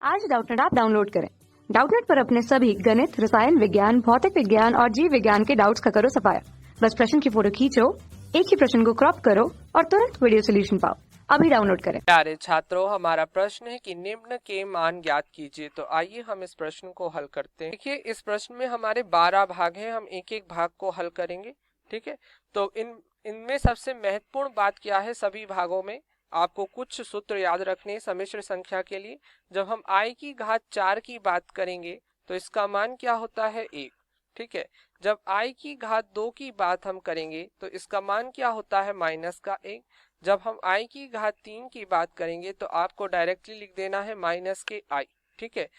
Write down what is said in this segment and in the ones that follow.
आज Doubtnut app download करें। Doubtnut पर अपने सभी गणित, रसायन विज्ञान, भौतिक विज्ञान और जीव विज्ञान के डाउट्स का करो सफाया। बस प्रश्न की फोटो खींचो, एक ही प्रश्न को क्रॉप करो और तुरंत वीडियो सोल्यूशन पाओ। अभी डाउनलोड करें। प्यारे छात्रों, हमारा प्रश्न है कि निम्न के मान ज्ञात कीजिए। तो आइए हम इस प्रश्न को हल करते हैं। देखिए, इस प्रश्न में हमारे 12 भाग हैं, हम एक एक भाग को हल करेंगे। ठीक है, तो इनमें सबसे महत्वपूर्ण बात क्या है? सभी भागों में आपको कुछ सूत्र याद रखने सम्मिश्र संख्या के लिए। जब हम i की घात 4 की बात करेंगे तो इसका मान क्या होता है? 1। ठीक है, जब i की घात 2 की बात हम करेंगे तो इसका मान क्या होता है? -1। जब हम i की घात 3 की बात करेंगे तो आपको डायरेक्टली लिख देना है -i। ठीक है,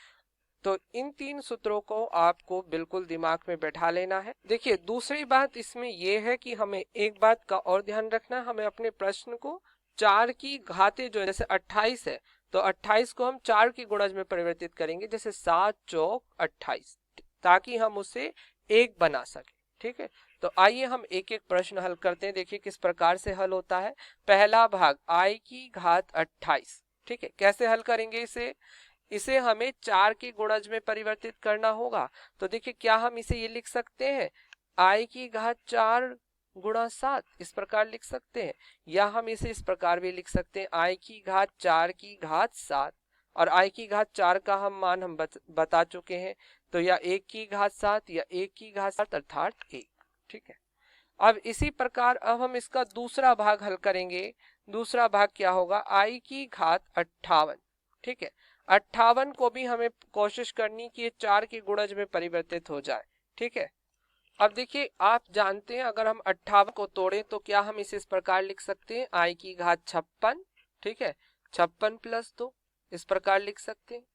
तो इन तीन सूत्रों को आपको बिल्कुल दिमाग में बैठा लेना है। देखिए, दूसरी बात इसमें यह है कि हमें एक बात का और ध्यान रखना, हमें अपने प्रश्न को 4 की घातें जो है, जैसे 28 है तो 28 को हम 4 की गुणज में परिवर्तित करेंगे, जैसे 7 चौक 28, ताकि हम उसे 1 बना सके। ठीक है, तो आइए हम एक एक प्रश्न हल करते हैं। देखिए किस प्रकार से हल होता है। पहला भाग i की घात 28। ठीक है, कैसे हल करेंगे इसे हमें 4 के गुणज में परिवर्तित करना होगा। तो देखिए, क्या हम इसे ये लिख सकते हैं i की घात 4 गुणा 7, इस प्रकार लिख सकते हैं, या हम इसे इस प्रकार भी लिख सकते हैं i की घात 4 की घात 7, और i की घात 4 का मान हम बता चुके हैं, तो या 1 की घात 7 या 1 की घात 7 अर्थात 1। ठीक है, अब इसी प्रकार अब हम इसका दूसरा भाग हल करेंगे। दूसरा भाग क्या होगा? i की घात 58। ठीक है, 58 को भी हमें कोशिश करनी कि ये 4 के गुणज में परिवर्तित हो जाए। ठीक है, अब देखिए, आप जानते हैं अगर हम 58 को तोड़ें तो क्या हम इसे इस प्रकार लिख सकते हैं? i की घात 56। ठीक है, 56 + 2, इस प्रकार लिख सकते हैं।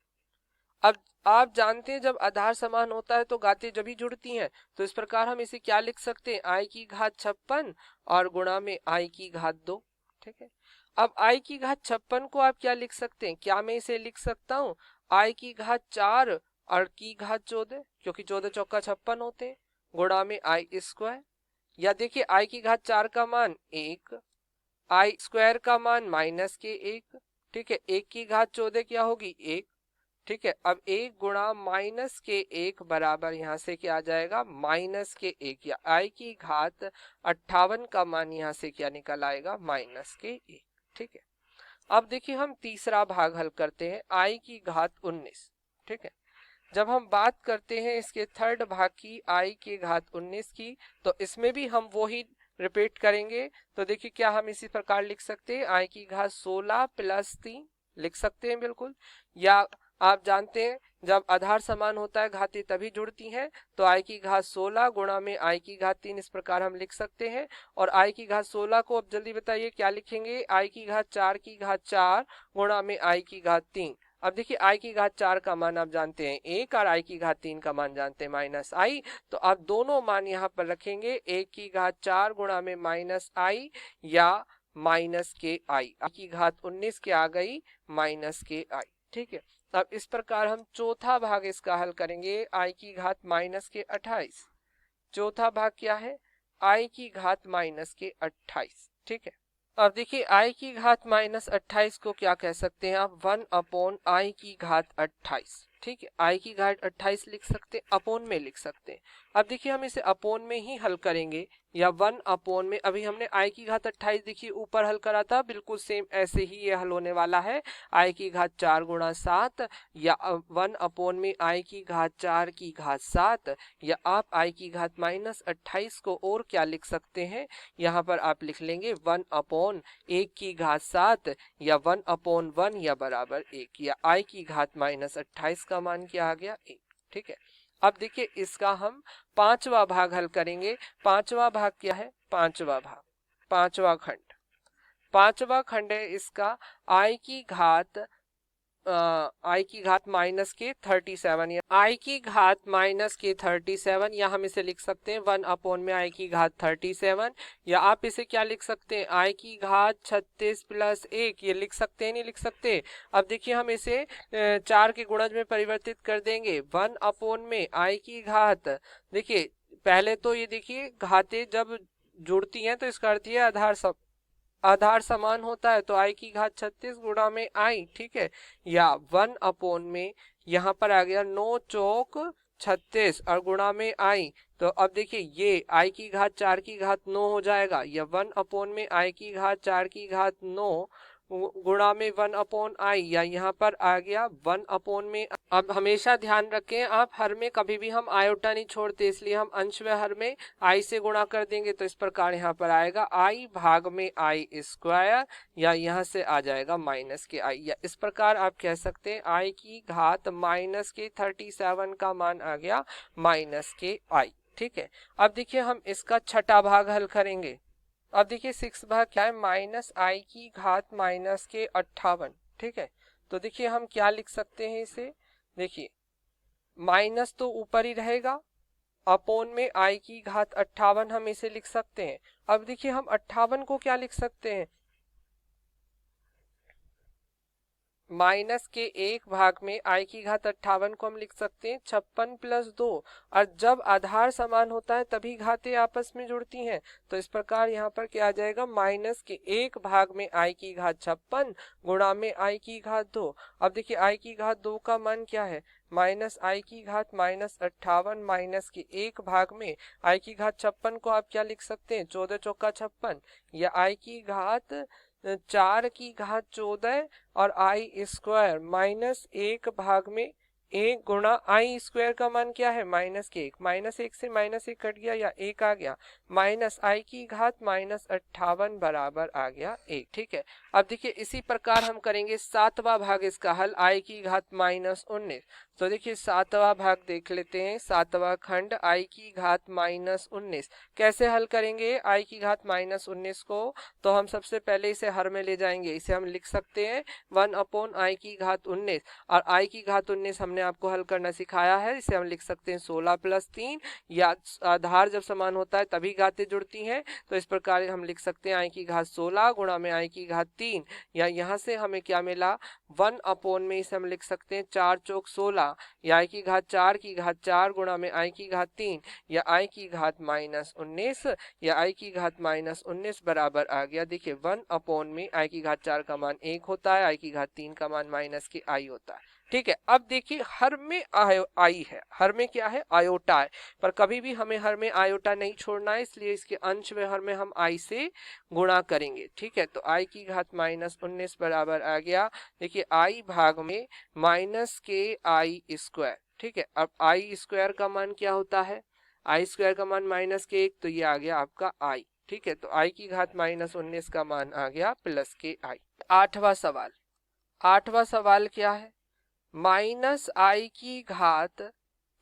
अब आप जानते हैं जब आधार समान होता है तो घातें जब भी जुड़ती हैं, तो इस प्रकार हम इसे क्या लिख सकते हैं? i की घात 56 और गुणा में i की घात 2। ठीक है, अब i की घात 56 को आप क्या लिख सकते हैं? क्या मैं इसे लिख सकता हूँ i की घात 4 और की घात 14, क्योंकि 14 चौका 56 होते हैं, गुणा में i²। या देखिए, i की घात 4 का मान 1, i² का मान -1। ठीक है, 1 की घात 14 क्या होगी? 1। ठीक है, अब 1 गुणा -1 बराबर यहाँ से क्या आ जाएगा? -1, या i की घात 58 का मान यहाँ से क्या निकल आएगा? -1। ठीक है, अब देखिए हम तीसरा भाग हल करते हैं, i की घात 19। ठीक है, जब हम बात करते हैं इसके थर्ड भाग की, i की घात 19 की, तो इसमें भी हम वो ही रिपीट करेंगे। तो देखिए, क्या हम इसी प्रकार लिख सकते हैं? i की घात 16 + 3 लिख सकते हैं बिल्कुल। या आप जानते हैं जब आधार समान होता है घातें तभी जुड़ती हैं, तो i की घात 16 गुणा में i की घात 3, इस प्रकार हम लिख सकते हैं। और i की घात 16 को अब जल्दी बताइए क्या लिखेंगे? i की घात 4 की घात 4 गुणा में i की घात 3। अब देखिए, i की घात 4 का मान आप जानते हैं 1 और i की घात 3 का मान जानते हैं -i, तो आप दोनों मान यहाँ पर रखेंगे। 1 की घात 4 गुणा में -i या -ki, की घात 19 क्या आ गई? -ki। ठीक है, अब इस प्रकार हम चौथा भाग इसका हल करेंगे, i की घात -28। चौथा भाग क्या है? i की घात -28। ठीक है, अब देखिए, i की घात -28 को क्या कह सकते हैं आप? 1/i की घात 28। ठीक है, i की घात 28 लिख सकते हैं, अपोन में लिख सकते हैं। अब देखिए, हम इसे अपोन में ही हल करेंगे, या 1/, में अभी हमने i की घात 28 देखिए ऊपर हल करा था, बिल्कुल सेम ऐसे ही ये हल होने वाला है। i की घात 4 गुणा 7, या 1/, में i की घात 4 की घात 7, या आप i की घात -28 को और क्या लिख सकते हैं? यहाँ पर आप लिख लेंगे 1/1 की घात 7, या 1/1 या बराबर 1, या i की घात -28 का मान क्या आ गया? 1। ठीक है, अब देखिए इसका हम पांचवा भाग हल करेंगे। पांचवा भाग क्या है? पांचवा भाग, पांचवा खंड। पांचवा खंड है इसका i की घात -37, या i की घात -37, या हम इसे लिख सकते हैं 1/, में i की घात 37, या आप इसे क्या लिख सकते हैं? i की घात 36 + 1, ये लिख सकते हैं, नहीं लिख सकते? अब देखिए, हम इसे 4 के गुणज में परिवर्तित कर देंगे। 1/, में i की घात, देखिए पहले तो ये देखिए घातें जब जुड़ती हैं तो इसका अर्थ ये आधार समान होता है तो i की घात 36 गुणा में i, ठीक है, या 1 अपॉन में यहाँ पर आ गया 9 चौक 36 और गुणा में i। तो अब देखिए ये i की घात 4 की घात 9 हो जाएगा, या 1 अपॉन में i की घात 4 की घात 9 गुणा में 1 अपॉन i, या यहाँ पर आ गया 1 अपॉन में। अब हमेशा ध्यान रखें आप, हर में कभी भी हम आयोटा नहीं छोड़ते, इसलिए हम अंश व हर में i से गुणा कर देंगे। तो इस प्रकार यहाँ पर आएगा i भाग में i स्क्वायर, या यहाँ से आ जाएगा माइनस के i, या इस प्रकार आप कह सकते हैं i की घात माइनस के 37 का मान आ गया माइनस के i, ठीक है। अब देखिए हम इसका छठा भाग हल करेंगे। अब देखिए 6 भाग क्या है, माइनस आई की घात माइनस के 58, ठीक है। तो देखिए हम क्या लिख सकते हैं इसे, देखिए माइनस तो ऊपर ही रहेगा, अपोन में आई की घात 58 हम इसे लिख सकते हैं। अब देखिए हम 58 को क्या लिख सकते हैं, माइनस के 1 भाग में आई की घात 58 को हम लिख सकते हैं 56 प्लस 2, और जब आधार समान होता है तभी घातें आपस में जुड़ती हैं। तो इस प्रकार यहाँ पर क्या आ जाएगा, माइनस के 1 भाग में आई की घात 56 गुणा में आई की घात 2। अब देखिए आई की घात 2 का मान क्या है, माइनस आई की घात माइनस 58 माइनस के 1 भाग में आई की घात 56 को आप क्या लिख सकते हैं, 14 चौका 56, या आई की घात 4 की घात 14 और आई स्क्वायर माइनस 1 भाग में 1 गुणा आई स्क्वायर का मान क्या है, माइनस के 1, माइनस 1 से माइनस 1 कट गया या 1 आ गया, माइनस आई की घात माइनस 58 बराबर आ गया 1, ठीक है। अब देखिए इसी प्रकार हम करेंगे 7वां भाग इसका हल, आई की घात माइनस 19। तो देखिए 7वां भाग देख लेते हैं, 7वां खंड आई की घात माइनस 19 कैसे हल करेंगे आई की घात माइनस 19 को। तो हम सबसे पहले इसे हर में ले जाएंगे, इसे हम लिख सकते हैं 1 अपॉन आई की घात 19, और आई की घात 19 हमने आपको हल करना सिखाया है, इसे हम लिख सकते हैं 16 प्लस 3, या आधार जब समान होता है तभी घातें जुड़ती हैं। तो इस प्रकार हम लिख सकते हैं आई की घात 16 गुणा में आई की घात 3, या यहाँ से हमें क्या मिला 1 अपॉन में इसे हम लिख सकते हैं 4 चौक 16, या आई की घात 4 की घात 4 गुणा में आई की घात 3, या आई की घात माइनस 19, या आई की घात माइनस 19 बराबर आ गया, देखिए 1 अपॉन में आई की घात 4 का मान 1 होता है, आई की घात 3 का मान माइनस के आई होता है, ठीक है। अब देखिए हर में आई है, हर में क्या है, आयोटा है, पर कभी भी हमें हर में आयोटा नहीं छोड़ना है, इसलिए इसके अंश में हर में हम आई से गुणा करेंगे, ठीक है। तो आई की घात माइनस 19 बराबर आ गया, देखिए आई भाग में माइनस के आई स्क्वायर, ठीक है। अब आई स्क्वायर का मान क्या होता है, आई स्क्वायर का मान माइनस के 1, तो ये आ गया आपका आई, ठीक है। तो आई की घात माइनस 19 का मान आ गया प्लस के आई। 8वां सवाल, 8वां सवाल क्या है, माइनस आई की घात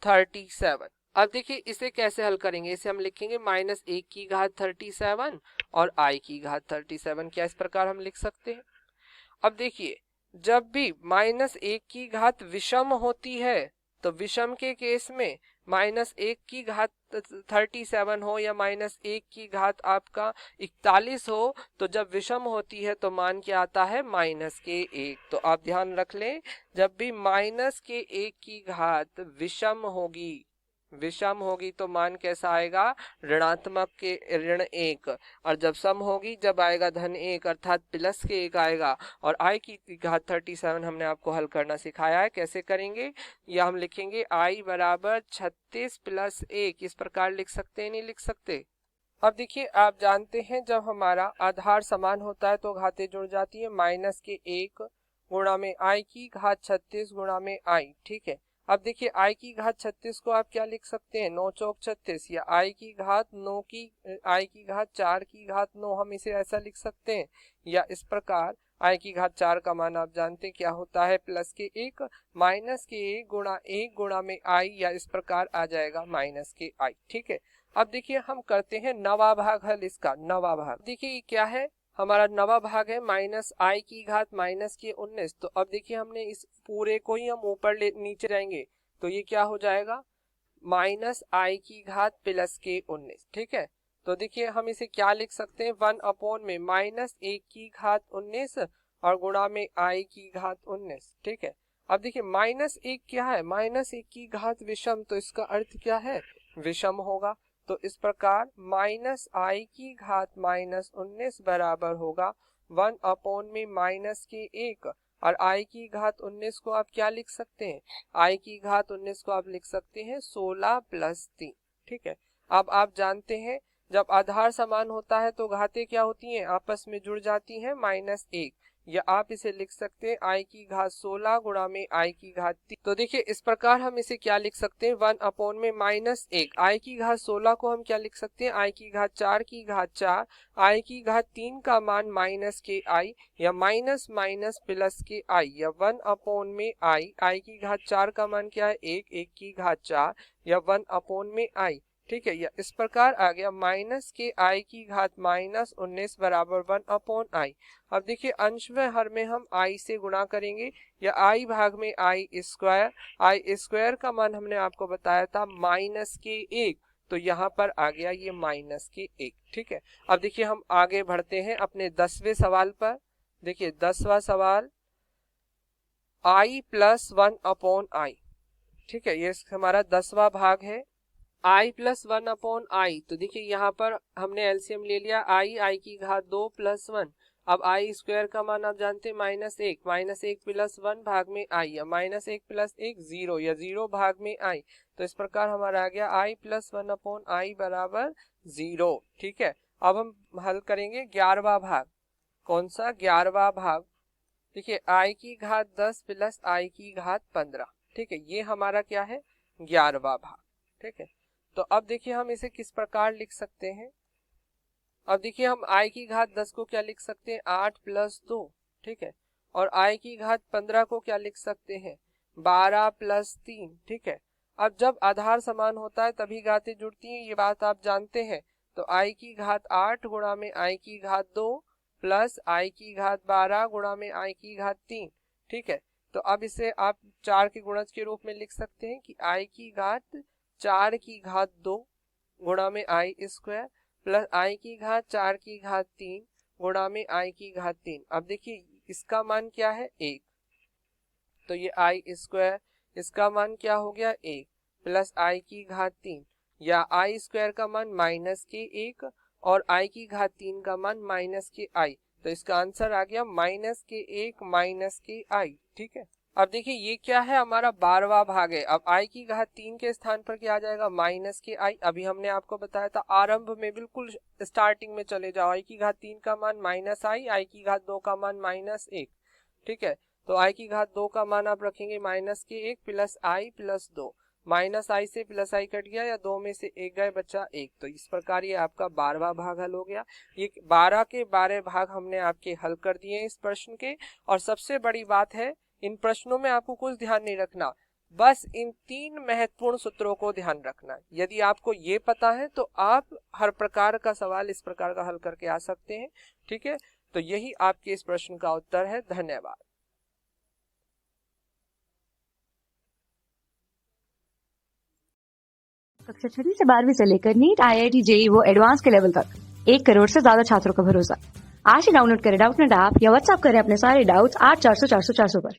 37। अब देखिए इसे कैसे हल करेंगे, इसे हम लिखेंगे माइनस 1 की घात 37 और आई की घात 37, क्या इस प्रकार हम लिख सकते हैं। अब देखिए जब भी माइनस 1 की घात विषम होती है, तो विषम के केस में माइनस 1 की घात 37 हो या माइनस 1 की घात आपका 41 हो, तो जब विषम होती है तो मान क्या आता है, माइनस के 1। तो आप ध्यान रख लें, जब भी माइनस के 1 की घात विषम होगी तो मान कैसा आएगा, ऋणात्मक के ऋण 1, और जब सम होगी जब आएगा धन 1 अर्थात प्लस के 1 आएगा। और आई की घात 37 हमने आपको हल करना सिखाया है, कैसे करेंगे, या हम लिखेंगे आई बराबर 36 प्लस 1, इस प्रकार लिख सकते हैं, नहीं लिख सकते। अब देखिए आप जानते हैं जब हमारा आधार समान होता है तो घातें जुड़ जाती है, माइनस के 1 गुणा में आई की घात 36 गुणा में आई, ठीक है। अब देखिए आई की घात 36 को आप क्या लिख सकते हैं, 9 चौक 36, या आई की घात 9 की आई की घात 4 की घात 9, हम इसे ऐसा लिख सकते हैं, या इस प्रकार आई की घात 4 का मान आप जानते हैं क्या होता है, प्लस के 1 माइनस के 1 गुणा में आई, या इस प्रकार आ जाएगा माइनस के आई, ठीक है। अब देखिए हम करते हैं नवा भाग हल, इसका नवा भाग देखिए क्या है, हमारा नवा भाग है माइनस आई की घात माइनस के 19। तो अब देखिए हमने इस पूरे को ही हम ऊपर नीचे जाएंगे, तो ये क्या हो जाएगा, माइनस आई की घात प्लस के 19, ठीक है। तो देखिए हम इसे क्या लिख सकते हैं, 1 अपॉन में माइनस 1 की घात 19 और गुणा में आई की घात 19, ठीक है। अब देखिए माइनस 1 क्या है, माइनस 1 की घात विषम, तो इसका अर्थ क्या है, विषम होगा। तो इस प्रकार माइनस आई की घात माइनस 19 बराबर होगा 1 अपॉन में माइनस के 1, और आई की घात 19 को आप क्या लिख सकते हैं, आई की घात 19 को आप लिख सकते हैं 16 प्लस 3। ठीक है, अब आप जानते हैं जब आधार समान होता है तो घातें क्या होती हैं, आपस में जुड़ जाती हैं -1, या आप इसे लिख सकते हैं आई की घात 16 गुणा में आई की घात 3। तो देखिए इस प्रकार हम इसे क्या लिख सकते हैं, 1 अपॉन में -1, आई की घात 16 को हम क्या लिख सकते हैं, आई की घात 4 की घात 4, आई की घात 3 का मान माइनस के आई, या माइनस माइनस प्लस के आई, या 1 अपॉन में आई की घात 4 का मान क्या है 1, 1 की घात 4, या 1 अपॉन में आई। ठीक है, या इस प्रकार आ गया माइनस के आई की घात -19 बराबर 1 अपॉन आई। अब देखिए अंश में हर में हम आई से गुणा करेंगे, या आई भाग में आई स्क्वायर का मान हमने आपको बताया था -1, तो यहाँ पर आ गया ये -1। ठीक है, अब देखिए हम आगे बढ़ते हैं अपने 10वें सवाल पर। देखिए 10वां सवाल, आई प्लस 1 अपॉन आई। ठीक है, ये हमारा 10वां भाग है, आई प्लस 1 अपॉन आई। तो देखिए यहाँ पर हमने एलसीएम ले लिया, आई की घात 2 प्लस 1। अब आई स्क्वायर का मान आप जानते हैं -1 प्लस 1 भाग में आई, या -1 प्लस 1 0, या 0 भाग में आई। तो इस प्रकार हमारा आ गया आई प्लस 1 अपॉन आई बराबर 0। ठीक है, अब हम हल करेंगे 11वां भाग। कौन सा 11वां भाग, देखिए आई की घात 10 प्लस आई की घात 15। ठीक है, ये हमारा क्या है 11वां भाग। ठीक है, तो अब देखिए हम इसे किस प्रकार लिख सकते हैं। अब देखिए हम आई की घात 10 को क्या लिख सकते हैं 8 प्लस 2। ठीक है, और आई की घात 15 को क्या लिख सकते हैं 12 प्लस 3। ठीक है, अब जब आधार समान होता है तभी घातें जुड़ती हैं, ये बात आप जानते हैं। तो आई की घात 8 गुणा में आई की घात 2 प्लस आई की घात 12 गुणा में आई की घात 3। ठीक है, तो अब इसे आप 4 के गुणज के रूप में लिख सकते हैं कि आई की घात 4 की घात 2 गुणा में आई स्क्वायर प्लस आई की घात 4 की घात 3 गुणा में आई की घात 3। अब देखिए इसका मान क्या है 1, तो ये आई स्क्वायर, इसका मान क्या हो गया 1 प्लस आई की घात 3, या आई स्क्वायर का मान -1 और आई की घात 3 का मान -आई। तो इसका आंसर आ गया -1 -आई। ठीक है, अब देखिए ये क्या है हमारा 12वां भाग है। अब आई की घात 3 के स्थान पर क्या आ जाएगा -आई। अभी हमने आपको बताया था आरंभ में बिल्कुल स्टार्टिंग में चले जाओ, आई की घात 3 का मान -आई की घात 2 का मान -1। ठीक है, तो आई की घात 2 का मान आप रखेंगे -1 प्लस आई प्लस 2, -आई से प्लस आई कट गया, या 2 में से 1 गए बचा 1। तो इस प्रकार ये आपका 12वां भाग हल हो गया। ये 12 के 12 भाग हमने आपके हल कर दिए हैं इस प्रश्न के। और सबसे बड़ी बात है इन प्रश्नों में आपको कुछ ध्यान नहीं रखना, बस इन 3 महत्वपूर्ण सूत्रों को ध्यान रखना। यदि आपको ये पता है तो आप हर प्रकार का सवाल इस प्रकार का हल करके आ सकते हैं। ठीक है, तो यही आपके इस प्रश्न का उत्तर है। धन्यवाद। कक्षा 6 से 12वीं से लेकर नीट, IIT, JEE वो एडवांस के लेवल तक 1 करोड़ से ज्यादा छात्रों का भरोसा। आज ही डाउनलोड करें डाउटनेट ऐप या व्हाट्सएप करें अपने सारे डाउट्स 8400 400 400 पर।